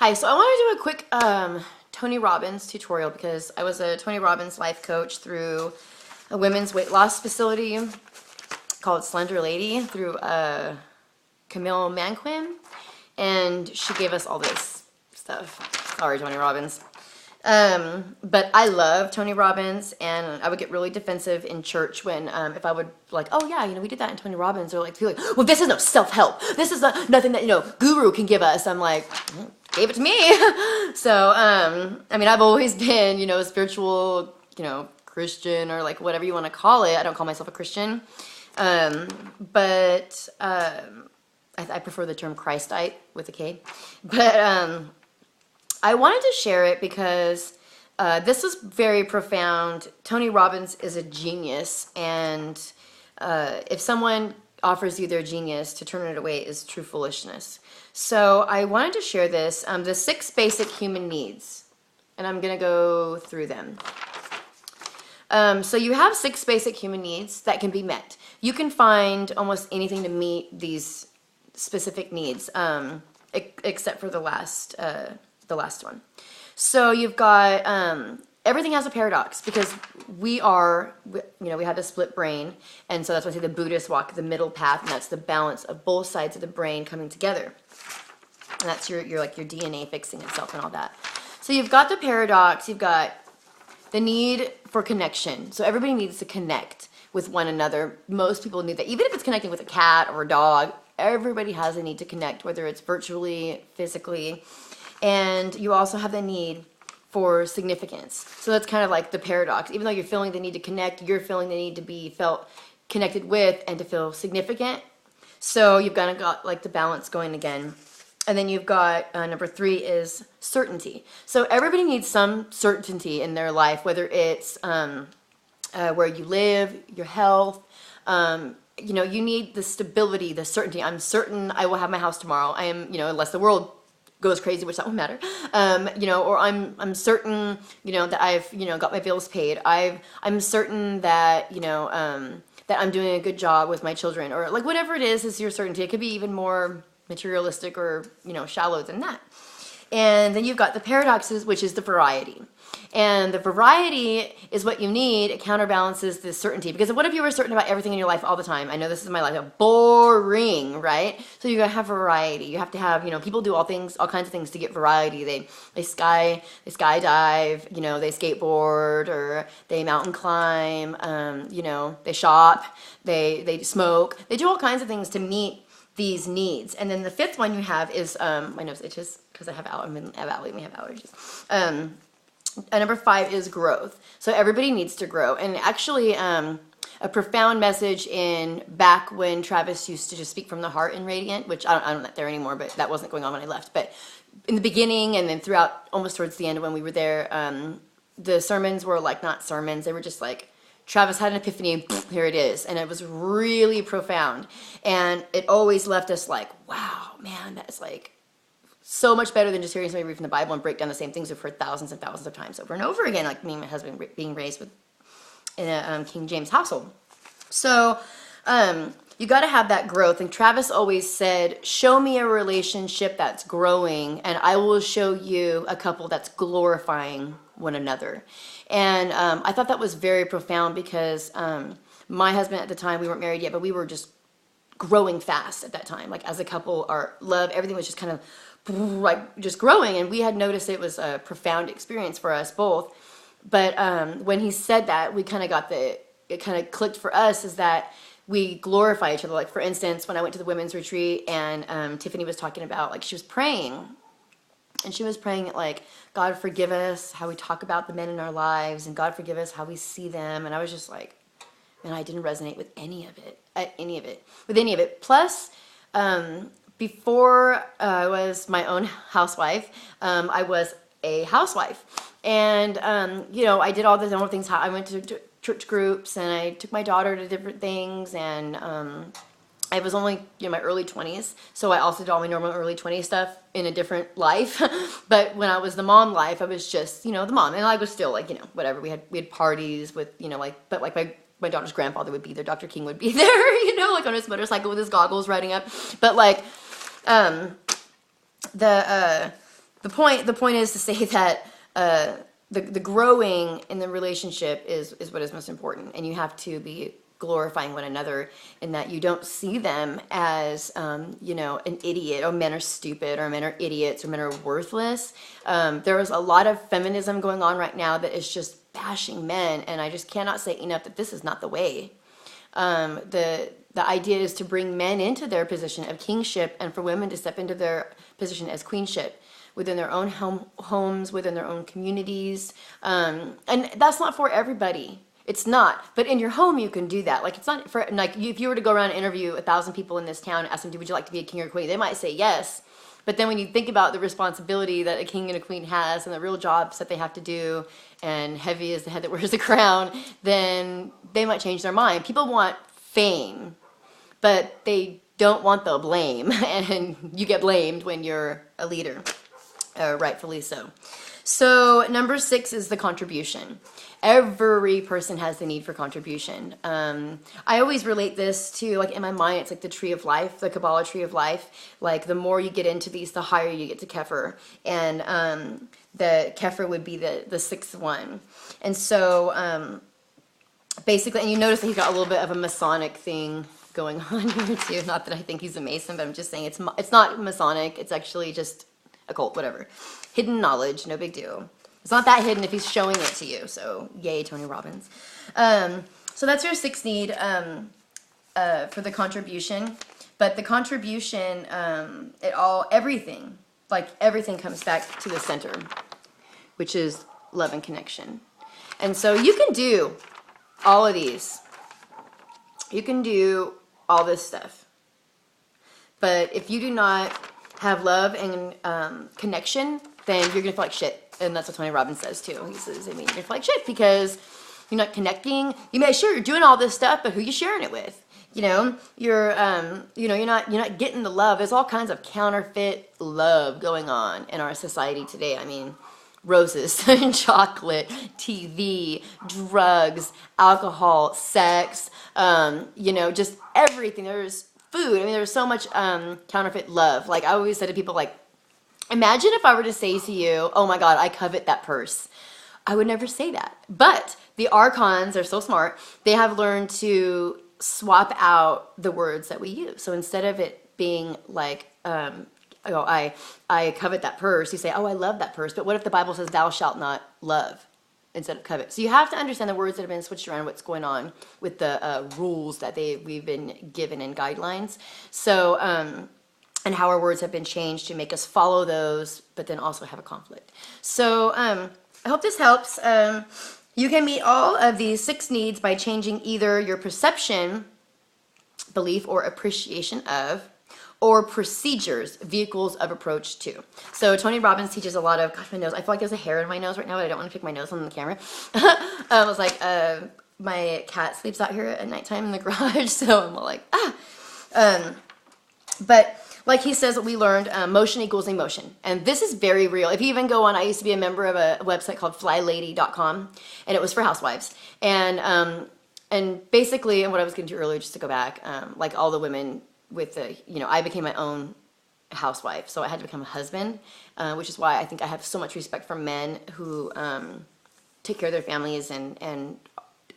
Hi, so I want to do a quick Tony Robbins tutorial because I was a Tony Robbins life coach through a women's weight loss facility called Slender Lady through Camille Manquin, and she gave us all this stuff. Sorry, Tony Robbins. But I love Tony Robbins, and I would get really defensive in church when, if I would like, oh yeah, we did that in Tony Robbins, or like, feel like, well, this is no self-help. This is nothing that, guru can give us. I'm like, gave it to me. So, I mean, I've always been, a spiritual, Christian, or like whatever you want to call it. I don't call myself a Christian. But I prefer the term Christite with a K. But, I wanted to share it because this was very profound. Tony Robbins is a genius, and if someone offers you their genius, to turn it away is true foolishness. So I wanted to share this, the 6 basic human needs, and I'm going to go through them. So you have 6 basic human needs that can be met. You can find almost anything to meet these specific needs, except for the last one. So you've got, everything has a paradox because we have a split brain. And so that's why I say the Buddhists walk the middle path, and that's the balance of both sides of the brain coming together. And that's your DNA fixing itself and all that. So you've got the paradox, you've got the need for connection. So everybody needs to connect with one another. Most people need that. Even if it's connecting with a cat or a dog, everybody has a need to connect, whether it's virtually, physically. And you also have the need for significance. So that's kind of like the paradox. Even though you're feeling the need to connect, you're feeling the need to be felt connected with and to feel significant. So you've kind of got like the balance going again. And then you've got number 3 is certainty. So everybody needs some certainty in their life, whether it's where you live, your health. You need the stability, the certainty. I'm certain I will have my house tomorrow. I am, unless the world goes crazy, which that won't matter. Or I'm certain, that I've, got my bills paid. I'm certain that, that I'm doing a good job with my children, or like whatever it is your certainty. It could be even more materialistic or, shallow than that. And then you've got the paradoxes, which is the variety. And the variety is what you need. It counterbalances the certainty. Because what if you were certain about everything in your life all the time? I know this is my life. Boring, right? So you gotta have variety. You have to have, people do all kinds of things to get variety. They skydive, they skateboard, or they mountain climb, they shop, they smoke. They do all kinds of things to meet these needs. And then the 5th one you have is, my nose itches because I have allergies. Number 5 is growth. So everybody needs to grow. And actually, a profound message in back when Travis used to just speak from the heart in Radiant, which I'm not there anymore, but that wasn't going on when I left. But in the beginning and then throughout, almost towards the end when we were there, the sermons were like not sermons. They were just like, Travis had an epiphany, and here it is. And it was really profound. And it always left us like, wow, man, that's like so much better than just hearing somebody read from the Bible and break down the same things we've heard thousands and thousands of times over and over again, like me and my husband being raised in a King James household. So you got to have that growth. And Travis always said, show me a relationship that's growing, and I will show you a couple that's glorifying one another. And I thought that was very profound because my husband at the time, we weren't married yet, but we were just growing fast at that time. Like as a couple, our love, everything was just kind of like just growing. And we had noticed it was a profound experience for us both. But when he said that, we kind of got it kind of clicked for us is that we glorify each other. Like for instance, when I went to the women's retreat and Tiffany was talking about, like she was praying. And she was praying like, God forgive us how we talk about the men in our lives, and God forgive us how we see them. And I was just like, man, I didn't resonate with any of it. Plus, before I was my own housewife, I was a housewife. And, I did all the normal things. I went to church groups, and I took my daughter to different things, and I was only in my early 20s, so I also did all my normal early 20s stuff in a different life. But when I was the mom life, I was just, the mom. And I was still like, whatever. We had parties with, but like my daughter's grandfather would be there. Dr. King would be there, like on his motorcycle with his goggles riding up. But like, the the point is to say that the growing in the relationship is what is most important, and you have to be glorifying one another in that you don't see them as an idiot, or men are stupid, or men are idiots, or men are worthless. There is a lot of feminism going on right now that is just bashing men, and I just cannot say enough that this is not the way. The idea is to bring men into their position of kingship, and for women to step into their position as queenship within their own homes, within their own communities. And that's not for everybody. It's not. But in your home, you can do that. Like, it's not for, like, if you were to go around and interview 1,000 people in this town and ask them, would you like to be a king or queen? They might say yes. But then when you think about the responsibility that a king and a queen has, and the real jobs that they have to do, and heavy is the head that wears the crown, then they might change their mind. People want fame, but they don't want the blame. And you get blamed when you're a leader. Rightfully so. So number 6 is the contribution. Every person has the need for contribution. I always relate this to, like, in my mind, it's like the tree of life, the Kabbalah tree of life. Like, the more you get into these, the higher you get to Kepher. And the Kepher would be the 6th one. And so basically, and you notice that he's got a little bit of a Masonic thing going on here too. Not that I think he's a Mason, but I'm just saying it's not Masonic. It's actually just occult, whatever. Hidden knowledge, no big deal. It's not that hidden if he's showing it to you. So, yay, Tony Robbins. So that's your 6th need for the contribution. But the contribution, everything comes back to the center, which is love and connection. And so you can do all of these. You can do all this stuff. But if you do not have love and connection, then you're going to feel like shit. And that's what Tony Robbins says too. He says, you're going to feel like shit because you're not connecting. You're doing all this stuff, but who are you sharing it with? You're not getting the love. There's all kinds of counterfeit love going on in our society today. I mean, roses, chocolate, TV, drugs, alcohol, sex, just everything. There's food. I mean, there's so much counterfeit love. Like, I always say to people, like, imagine if I were to say to you, oh my God, I covet that purse. I would never say that. But the archons are so smart. They have learned to swap out the words that we use. So instead of it being like, I covet that purse, you say, oh, I love that purse. But what if the Bible says, thou shalt not love instead of covet? So you have to understand the words that have been switched around, what's going on with the rules that we've been given in guidelines. So, and how our words have been changed to make us follow those, but then also have a conflict. So I hope this helps. You can meet all of these 6 needs by changing either your perception, belief, or appreciation of, or procedures, vehicles of approach to. So Tony Robbins teaches a lot of, gosh, my nose, I feel like there's a hair in my nose right now, but I don't want to pick my nose on the camera. I was like, my cat sleeps out here at nighttime in the garage, so I'm all like, but like he says, we learned motion equals emotion. And this is very real. If you even go on, I used to be a member of a website called flylady.com, and it was for housewives. And basically, and what I was getting to earlier, just to go back, like all the women with the, I became my own housewife. So I had to become a husband, which is why I think I have so much respect for men who take care of their families and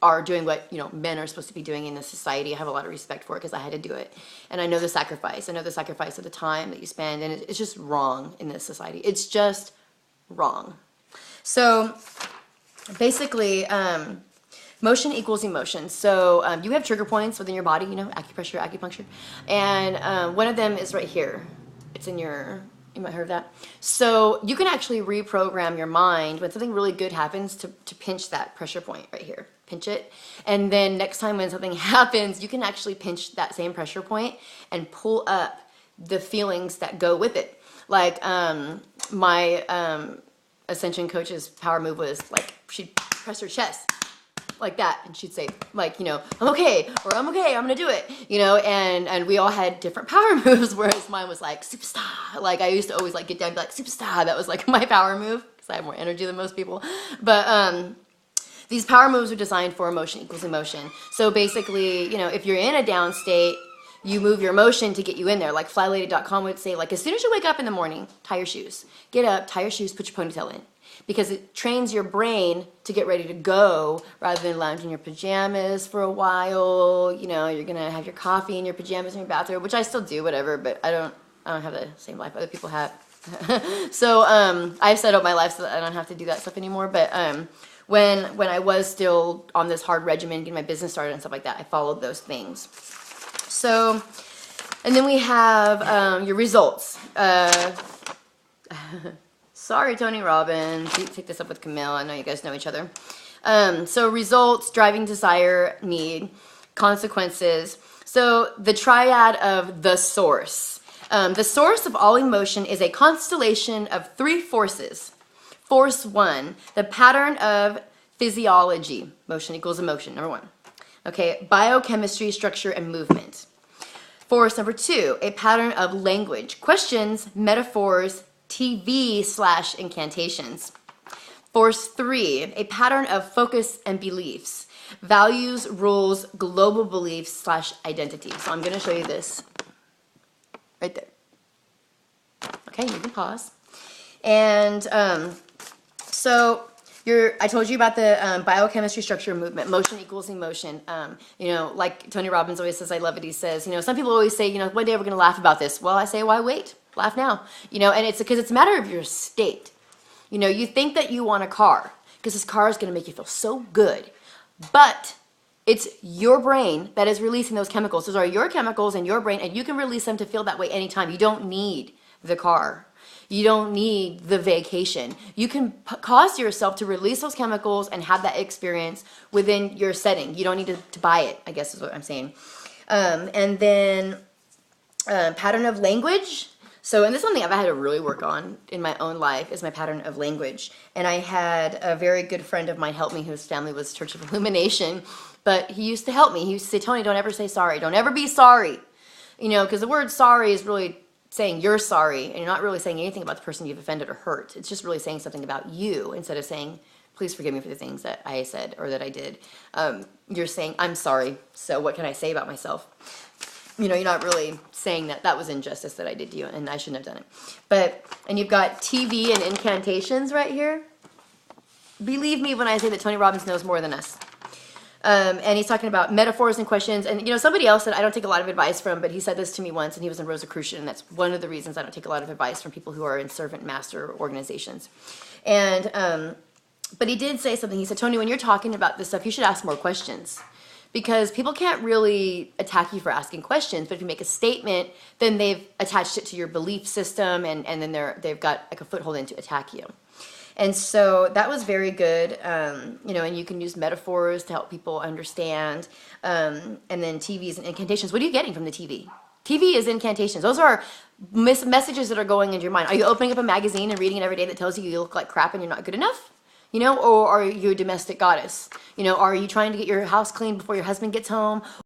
are doing what men are supposed to be doing in this society. I have a lot of respect for it because I had to do it, and I know the sacrifice. I know the sacrifice of the time that you spend, and it's just wrong in this society. It's just wrong. So basically, motion equals emotion. So you have trigger points within your body, acupressure, acupuncture, and one of them is right here. It's in your. You might have heard of that. So you can actually reprogram your mind when something really good happens to pinch that pressure point right here. Pinch it. And then next time when something happens, you can actually pinch that same pressure point and pull up the feelings that go with it. Like my ascension coach's power move was like, she'd press her chest like that, and she'd say, like, I'm okay, or I'm okay, I'm gonna do it, and we all had different power moves, whereas mine was like superstar. Like, I used to always like get down and be like superstar. That was like my power move because I have more energy than most people. But these power moves are designed for emotion equals emotion. So basically, if you're in a down state, you move your emotion to get you in there. Like flylady.com would say, like, as soon as you wake up in the morning, tie your shoes. Get up, tie your shoes, put your ponytail in. Because it trains your brain to get ready to go rather than lounge in your pajamas for a while. You know, you're going to have your coffee in your pajamas in your bathroom, which I still do, whatever, but I don't have the same life other people have. So I've set up my life so that I don't have to do that stuff anymore. But when I was still on this hard regimen, getting my business started and stuff like that, I followed those things. So, and then we have your results. Sorry, Tony Robbins. You pick this up with Camille. I know you guys know each other. So results, driving desire, need, consequences. So the triad of the source. The source of all emotion is a constellation of three forces. Force 1, the pattern of physiology. Motion equals emotion, number 1. Okay, biochemistry, structure, and movement. Force number 2, a pattern of language. Questions, metaphors, TV/incantations. Force 3, a pattern of focus and beliefs. Values, rules, global beliefs/identity. So I'm going to show you this right there. Okay, you can pause. And so I told you about the biochemistry, structure, and movement. Motion equals emotion. You know, like Tony Robbins always says, I love it. He says, you know, some people always say, you know, one day we're going to laugh about this. Well, I say, why wait? Laugh now. You know, and it's because it's a matter of your state. You know, you think that you want a car because this car is going to make you feel so good. But it's your brain that is releasing those chemicals. Those are your chemicals in your brain, and you can release them to feel that way anytime. You don't need the car. You don't need the vacation. You can cause yourself to release those chemicals and have that experience within your setting. You don't need to buy it, I guess is what I'm saying. And then pattern of language. So, and this is something I've had to really work on in my own life is my pattern of language. And I had a very good friend of mine help me whose family was Church of Illumination, but he used to help me. He used to say, Tony, don't ever say sorry. Don't ever be sorry. You know, because the word sorry is really saying you're sorry, and you're not really saying anything about the person you've offended or hurt. It's just really saying something about you instead of saying, please forgive me for the things that I said or that I did. You're saying, I'm sorry, so what can I say about myself? You know, you're not really saying that was injustice that I did to you and I shouldn't have done it. And you've got TV and incantations right here. Believe me when I say that Tony Robbins knows more than us. And he's talking about metaphors and questions. And, you know, somebody else that I don't take a lot of advice from, but he said this to me once, and he was in Rosicrucian, and that's one of the reasons I don't take a lot of advice from people who are in servant master organizations. And, but he did say something. He said, Tony, when you're talking about this stuff, you should ask more questions. Because people can't really attack you for asking questions, but if you make a statement, then they've attached it to your belief system, and then they've got like a foothold in to attack you. And so that was very good, you know, and you can use metaphors to help people understand, and then TVs and incantations. What are you getting from the TV? TV is incantations. Those are messages that are going into your mind. Are you opening up a magazine and reading it every day that tells you you look like crap and you're not good enough? You know, or are you a domestic goddess? You know, are you trying to get your house clean before your husband gets home?